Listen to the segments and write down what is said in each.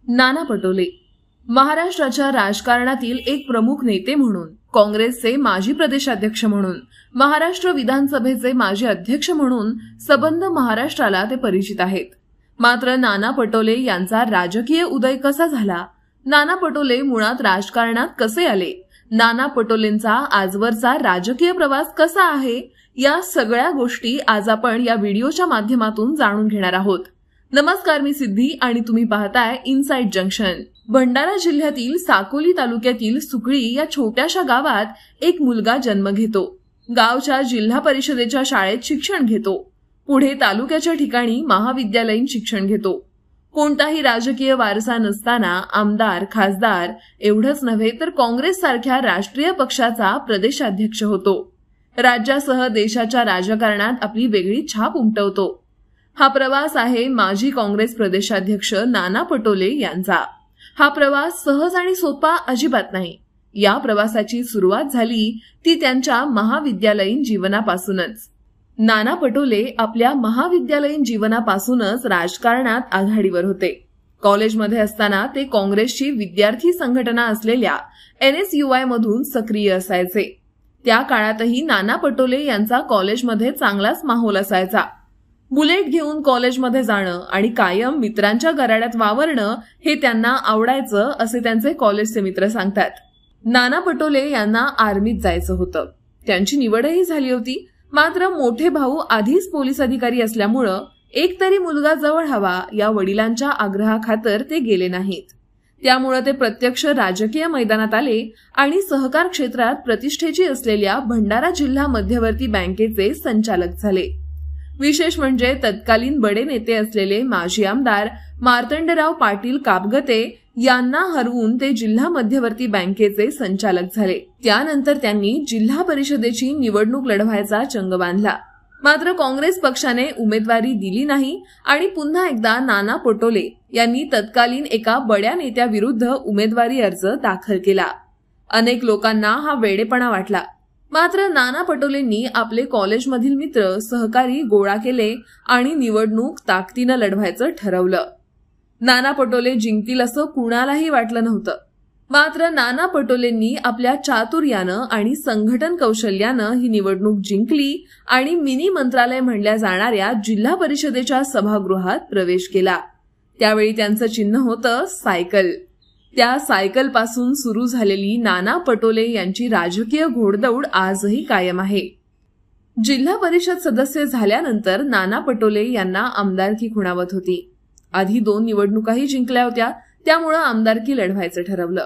नाना पटोले महाराष्ट्राच्या राजकारणातील एक प्रमुख नेते म्हणून, काँग्रेसचे माजी प्रदेशाध्यक्ष म्हणून, महाराष्ट्र विधानसभेचे माजी अध्यक्ष म्हणून सबंध महाराष्ट्राला ते परिचित आहेत. मात्र नाना पटोले यांचा राजकीय उदय कसा झाला, नाना पटोले मुळात राजकारणात कसे आले, नाना पटोलेंचा आजवरचा राजकीय प्रवास कसा आहे, या सगळ्या गोष्टी आज आपण या व्हिडिओच्या माध्यमातून जाणून घेणार आहोत. नमस्कार, मी सिद्धी आणि तुम्ही पाहताय इनसाइड जंक्शन. भंडारा जिल्ह्यातील साकोली तालुक्यातील सुकळी या छोट्याशा गावात एक मुलगा जन्म घेतो. गावच्या जिल्हा परिषदेच्या शाळेत शिक्षण घेतो. पुढे तालुक्याच्या ठिकाणी महाविद्यालयीन शिक्षण घेतो. कोणताही राजकीय वारसा नसताना आमदार, खासदार एवढंच नव्हे तर काँग्रेस सारख्या राष्ट्रीय पक्षाचा प्रदेशाध्यक्ष होतो. राज्यासह देशाच्या राजकारणात आपली वेगळी छाप उमटवतो. हा प्रवास आहे माजी काँग्रेस प्रदेशाध्यक्ष नाना पटोले यांचा. हा प्रवास सहज आणि सोपा अजिबात नाही. या प्रवासाची सुरुवात झाली ती त्यांच्या महाविद्यालयीन जीवनापासूनच. नाना पटोले आपल्या महाविद्यालयीन जीवनापासूनच राजकारणात आघाडीवर होते. कॉलेजमध्ये असताना ते काँग्रेसची विद्यार्थी संघटना असलेल्या NSUI मधून सक्रिय असायचे. त्या काळातही नाना पटोले यांचा कॉलेजमध्ये चांगलाच माहोल असायचा. बुलेट घेऊन कॉलेजमध्ये जाणं आणि कायम मित्रांच्या गराड्यात वावरणं हे त्यांना आवडायचं, असे त्यांचे कॉलेजचे मित्र सांगतात. नाना पटोले यांना आर्मीत जायचं होतं. त्यांची निवडही झाली होती. मात्र मोठे भाऊ आधीच पोलीस अधिकारी असल्यामुळं एक तरी मुलगा जवळ हवा या वडिलांच्या आग्रहाखातर ते गेले नाहीत. त्यामुळे ते प्रत्यक्ष राजकीय मैदानात आले आणि सहकार क्षेत्रात प्रतिष्ठेची असलेल्या भंडारा जिल्हा मध्यवर्ती बँकेचे संचालक झाले. विशेष म्हणजे तत्कालीन बडे नेते असलेले माजी आमदार मार्तंडराव पाटील कापगते यांना हरवून ते जिल्हा मध्यवर्ती बँकेचे संचालक झाले. त्यानंतर त्यांनी जिल्हा परिषदेची निवडणूक लढवायचा चंग बांधला. मात्र काँग्रेस पक्षाने उमेदवारी दिली नाही आणि पुन्हा एकदा नाना पटोले यांनी तत्कालीन एका बड्या नेत्याविरुद्ध उमेदवारी अर्ज दाखल केला. अनेक लोकांना हा वेडेपणा वाटला. मात्र नाना पटोलेंनी आपले कॉलेजमधील मित्र, सहकारी गोळा केले आणि निवडणूक ताकदीनं लढवायचं ठरवलं. नाना पटोले जिंकतील असं कुणालाही वाटलं नव्हतं. मात्र नाना पटोलेंनी आपल्या चातुर्यानं आणि संघटन कौशल्यानं ही निवडणूक जिंकली आणि मिनी मंत्रालय म्हणल्या जाणाऱ्या जिल्हा परिषदेच्या सभागृहात प्रवेश केला. त्यावेळी त्यांचं चिन्ह होतं सायकल. त्या सायकल पासून सुरू झालेली नाना पटोले यांची राजकीय घोडदौड आजही कायम आहे. जिल्हा परिषद सदस्य झाल्यानंतर नाना पटोले यांना आमदारकी खुणावत होती. आधी 2 निवडणुकाही जिंकल्या होत्या, त्यामुळे आमदारकी लढवायचं ठरवलं.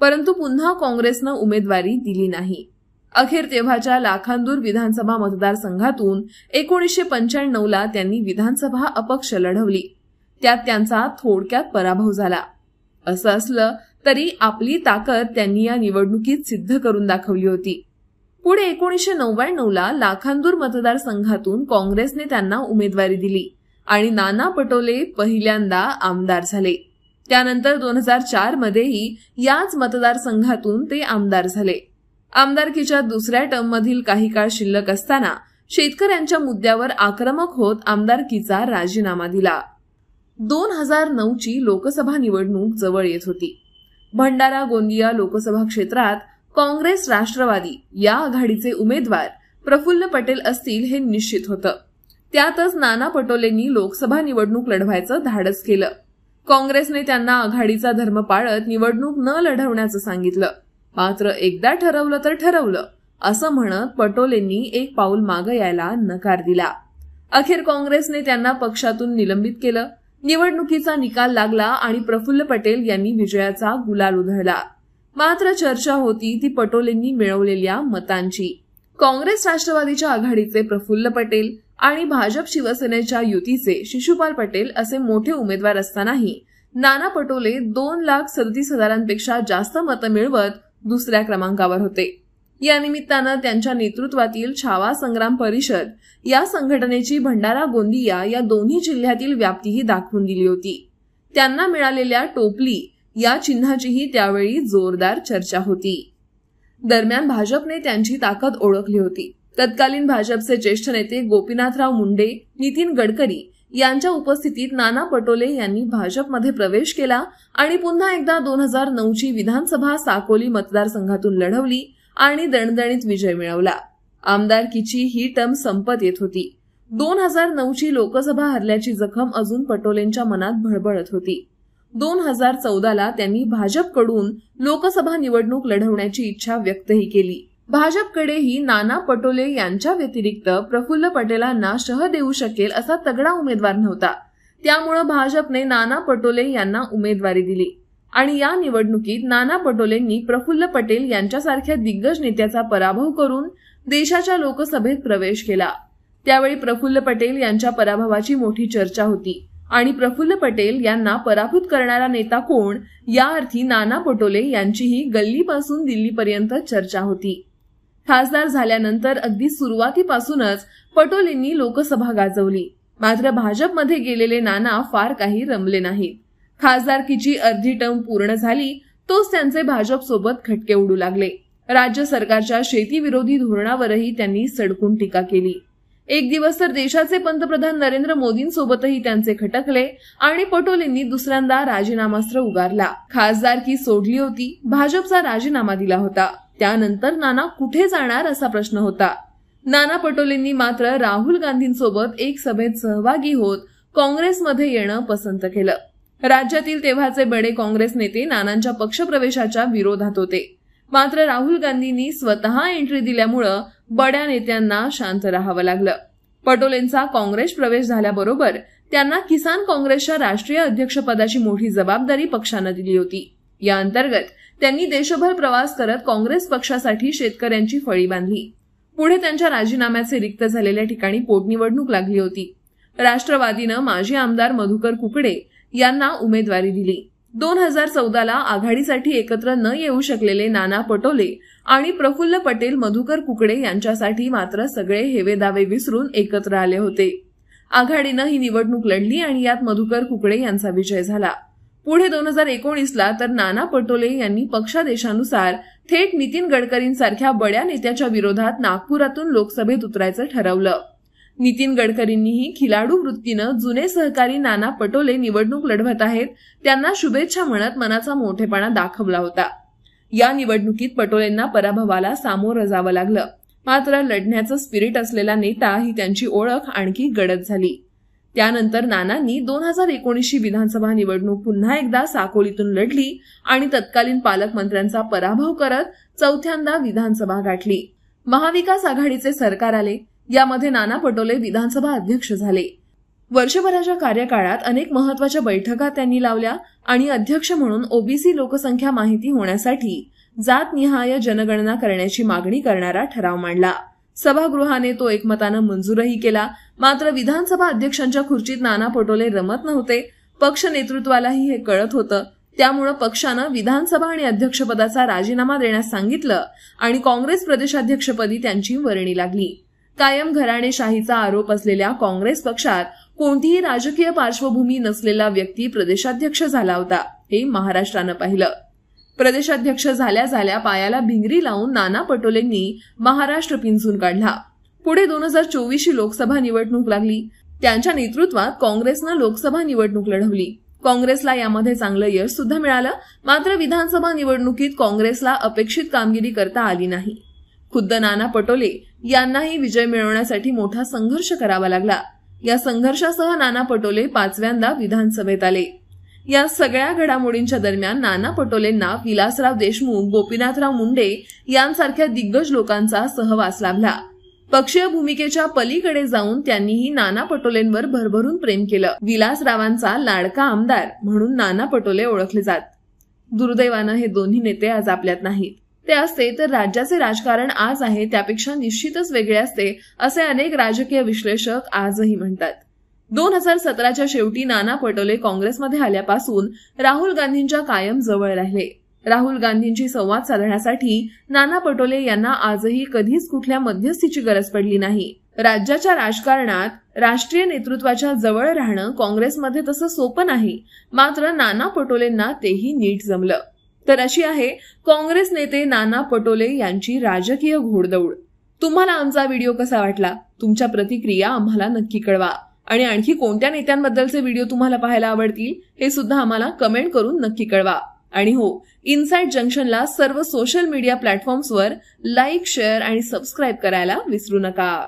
परंतु पुन्हा काँग्रेसनं उमेदवारी दिली नाही. अखेर तेव्हाच्या लाखांदूर विधानसभा मतदारसंघातून 1995ला त्यांनी विधानसभा अपक्ष लढवली. त्यात त्यांचा थोडक्यात पराभव झाला. असं असलं तरी आपली ताकद त्यांनी या निवडणुकीत सिद्ध करून दाखवली होती. पुढे 1999ला लाखांदूर मतदारसंघातून काँग्रेसने त्यांना उमेदवारी दिली आणि नाना पटोले पहिल्यांदा आमदार झाले. त्यानंतर 2004 मध्येही याच मतदारसंघातून ते आमदार झाले. आमदारकीच्या दुसऱ्या टर्ममधील काही काळ शिल्लक असताना शेतकऱ्यांच्या मुद्द्यावर आक्रमक होत आमदारकीचा राजीनामा दिला. 2009ची लोकसभा निवडणूक जवळ येत होती. भंडारा गोंदिया लोकसभा क्षेत्रात काँग्रेस राष्ट्रवादी या आघाडीचे उमेदवार प्रफुल्ल पटेल असतील हे निश्चित होतं. त्यातच नाना पटोलेंनी लोकसभा निवडणूक लढवायचं धाडस केलं. काँग्रेसने त्यांना आघाडीचा धर्म पाळत निवडणूक न लढवण्याचं सांगितलं. मात्र एकदा ठरवलं तर ठरवलं असं म्हणत पटोलेंनी एक पाऊल मागे यायला नकार दिला. अखेर काँग्रेसने त्यांना पक्षातून निलंबित केलं. निवडणुकीचा निकाल लागला आणि प्रफुल्ल पटेल यांनी विजयाचा गुलाल उधळला. मात्र चर्चा होती ती पटोलेंनी मिळवलेल्या मतांची. काँग्रेस राष्ट्रवादीच्या आघाडीचे प्रफुल्ल पटेल आणि भाजप शिवसेनेच्या युतीचे शिशुपाल पटेल असे मोठे उमेदवार असतानाही नाना पटोले 2,37,000पेक्षा जास्त मतं मिळवत दुसऱ्या क्रमांकावर होते. या निमित्तानं त्यांच्या नेतृत्वातील छावा संग्राम परिषद या संघटनेची भंडारा गोंदिया या दोन्ही जिल्ह्यातील व्याप्तीही दाखवून दिली होती. त्यांना मिळालेल्या टोपली या चिन्हाचीही त्यावेळी जोरदार चर्चा होती. दरम्यान भाजपने त्यांची ताकद ओळखली होती. तत्कालीन भाजपचे ज्येष्ठ नेते गोपीनाथराव मुंडे, नितीन गडकरी यांच्या उपस्थितीत नाना पटोले यांनी भाजपमध्ये प्रवेश केला आणि पुन्हा एकदा 2009ची विधानसभा साकोली मतदारसंघातून लढवली आणि दणदणीत विजय मिळवला. आमदारकीची ही टर्म संपत येत होती. 2009ची लोकसभा हरल्याची जखम अजून पटोलेंच्या मनात भळबळत होती. 2014ला त्यांनी भाजपकडून लोकसभा निवडणूक लढवण्याची इच्छा व्यक्तही केली. भाजपकडेही नाना पटोले यांच्या व्यतिरिक्त प्रफुल्ल पटेलांना शह देऊ शकेल असा तगडा उमेदवार नव्हता. त्यामुळे भाजपने नाना पटोले यांना उमेदवारी दिली आणि या निवडणुकीत नाना पटोलेंनी प्रफुल्ल पटेल यांच्यासारख्या दिग्गज नेत्याचा पराभव करून देशाच्या लोकसभेत प्रवेश केला. त्यावेळी प्रफुल्ल पटेल यांच्या पराभवाची मोठी चर्चा होती आणि प्रफुल्ल पटेल यांना पराभूत करणारा नेता कोण या अर्थी नाना पटोले यांचीही गल्लीपासून दिल्लीपर्यंत चर्चा होती. खासदार झाल्यानंतर अगदी सुरुवातीपासूनच पटोलेंनी लोकसभा गाजवली. मात्र भाजपमध्ये गेलेले नाना फार काही रमले नाहीत. खासदारकीची अर्धी टर्म पूर्ण झाली तोच त्यांचे भाजपसोबत खटके उडू लागले. राज्य सरकारच्या शेतीविरोधी धोरणावरही त्यांनी सडकून टीका केली. एक दिवस तर देशाचे पंतप्रधान नरेंद्र मोदींसोबतही त्यांचे खटकले आणि पटोलेंनी दुसऱ्यांदा राजीनामास्त्र उगारला. खासदारकी सोडली होती, भाजपचा राजीनामा दिला होता. त्यानंतर नाना कुठे जाणार असा प्रश्न होता. नाना पटोलेंनी मात्र राहुल गांधींसोबत एक सभेत सहभागी होत काँग्रेसमध्ये येणं पसंत केलं. राज्यातील तेव्हाचे बडे काँग्रेस नेते नानांच्या पक्षप्रवेशाच्या विरोधात होते. मात्र राहुल गांधींनी स्वतः एंट्री दिल्यामुळे बड्या नेत्यांना शांत राहावं लागलं. पटोलेंचा काँग्रेस प्रवेश झाल्याबरोबर त्यांना किसान काँग्रेसच्या राष्ट्रीय अध्यक्षपदाची मोठी जबाबदारी पक्षानं दिली होती. या अंतर्गत त्यांनी देशभर प्रवास करत काँग्रेस पक्षासाठी शेतकऱ्यांची फळी बांधली. पुढे त्यांच्या राजीनाम्याचे रिक्त झालेल्या ठिकाणी पोटनिवडणूक लागली होती. राष्ट्रवादीनं माजी आमदार मधुकर कुकडे यांना उमेदवारी दिली. 2014ला आघाडीसाठी एकत्र न येऊ शकलेले नाना पटोले आणि प्रफुल्ल पटेल मधुकर कुकडे यांच्यासाठी मात्र सगळे हेवेदावे विसरून एकत्र आले होते. आघाडीनं ही निवडणूक लढली आणि यात मधुकर कुकडे यांचा विजय झाला. पुढे 2019ला तर नाना पटोले यांनी पक्षादेशानुसार थेट नितीन गडकरींसारख्या बड्या नेत्याच्या विरोधात नागपुरातून लोकसभेत उतरायचं ठरवलं. नितीन गडकरींनीही खिलाडू वृत्तीनं जुने सहकारी नाना पटोले निवडणूक लढवत आहेत त्यांना शुभेच्छा म्हणत मनाचा मोठेपणा दाखवला होता. या निवडणुकीत पटोलेंना पराभवाला सामोरं जावं लागलं. मात्र लढण्याचं स्पिरिट असलेला नेता ही त्यांची ओळख आणखी गडद झाली. त्यानंतर नानांनी 2019ची विधानसभा निवडणूक पुन्हा एकदा साकोलीतून लढली आणि तत्कालीन पालकमंत्र्यांचा पराभव करत चौथ्यांदा विधानसभा गाठली. महाविकास आघाडीचे सरकार आले. यामध्ये नाना पटोले विधानसभा अध्यक्ष झाले. वर्षभराच्या कार्यकाळात अनेक महत्वाच्या बैठका त्यांनी लावल्या आणि अध्यक्ष म्हणून ओबीसी लोकसंख्या माहिती होण्यासाठी जातनिहाय जनगणना करण्याची मागणी करणारा ठराव मांडला. सभागृहाने तो एकमतानं मंजूरही केला. मात्र विधानसभा अध्यक्षांच्या खुर्चीत नाना पटोले रमत नव्हते. पक्ष नेतृत्वालाही हे कळत होतं. त्यामुळे पक्षानं विधानसभा आणि अध्यक्षपदाचा राजीनामा देण्यास सांगितलं आणि काँग्रेस प्रदेशाध्यक्षपदी त्यांची वर्णी लागली. कायम घराणेशाहीचा आरोप असलेल्या काँग्रेस पक्षात कोणतीही राजकीय पार्श्वभूमी नसलेला व्यक्ती प्रदेशाध्यक्ष झाला होता हे महाराष्ट्रानं पाहिलं. प्रदेशाध्यक्ष झाल्या झाल्या पायाला भिंगरी लावून नाना पटोलेंनी महाराष्ट्र पिंजून काढला. पुढे 2024ची लोकसभा निवडणूक लागली. त्यांच्या नेतृत्वात काँग्रेसनं लोकसभा निवडणूक लढवली. काँग्रेसला यामध्ये चांगलं यश सुद्धा मिळालं. मात्र विधानसभा निवडणुकीत काँग्रेसला अपेक्षित कामगिरी करता आली नाही. खुद्द नाना पटोले यांनाही विजय मिळवण्यासाठी मोठा संघर्ष करावा लागला. या संघर्षासह नाना पटोले 5व्यांदा विधानसभेत आले. या सगळ्या घडामोडींच्या दरम्यान नाना पटोलेंना विलासराव देशमुख, गोपीनाथराव मुंडे यांसारख्या दिग्गज लोकांचा सहवास लाभला. पक्षीय भूमिकेच्या पलीकडे जाऊन त्यांनीही नाना पटोलेंवर भरभरून प्रेम केलं. विलासरावांचा लाडका आमदार म्हणून नाना पटोले ओळखले जात. दुर्दैवानं हे दोन्ही नेते आज आपल्यात नाहीत. ते असते तर राज्याचे राजकारण आज आहे त्यापेक्षा निश्चितच वेगळे असते असे अनेक राजकीय विश्लेषक आजही म्हणतात. 2017च्या शेवटी नाना पटोले काँग्रेसमध्ये आल्यापासून राहुल गांधींच्या कायम जवळ राहिले. राहुल गांधींची संवाद साधण्यासाठी नाना पटोले यांना आजही कधीच कुठल्या मध्यस्थीची गरज पडली नाही. राज्याच्या राजकारणात राष्ट्रीय नेतृत्वाच्या जवळ राहणं काँग्रेसमध्ये तसं सोपं नाही. मात्र नाना पटोलेंना तेही नीट जमलं. तर अशी आहे काँग्रेस नेते नाना पटोले यांची राजकीय घोडदौड. तुम्हाला आमचा व्हिडिओ कसा वाटला? तुमच्या प्रतिक्रिया आम्हाला नक्की कळवा आणि आणखी कोणत्या नेत्यांबद्दलचे व्हिडिओ तुम्हाला पाहायला आवडतील हे सुद्धा आम्हाला कमेंट करून नक्की कळवा. आणि हो, इनसाइट जंक्शनला सर्व सोशल मीडिया प्लॅटफॉर्म्सवर लाईक, शेअर आणि सबस्क्राईब करायला विसरू नका.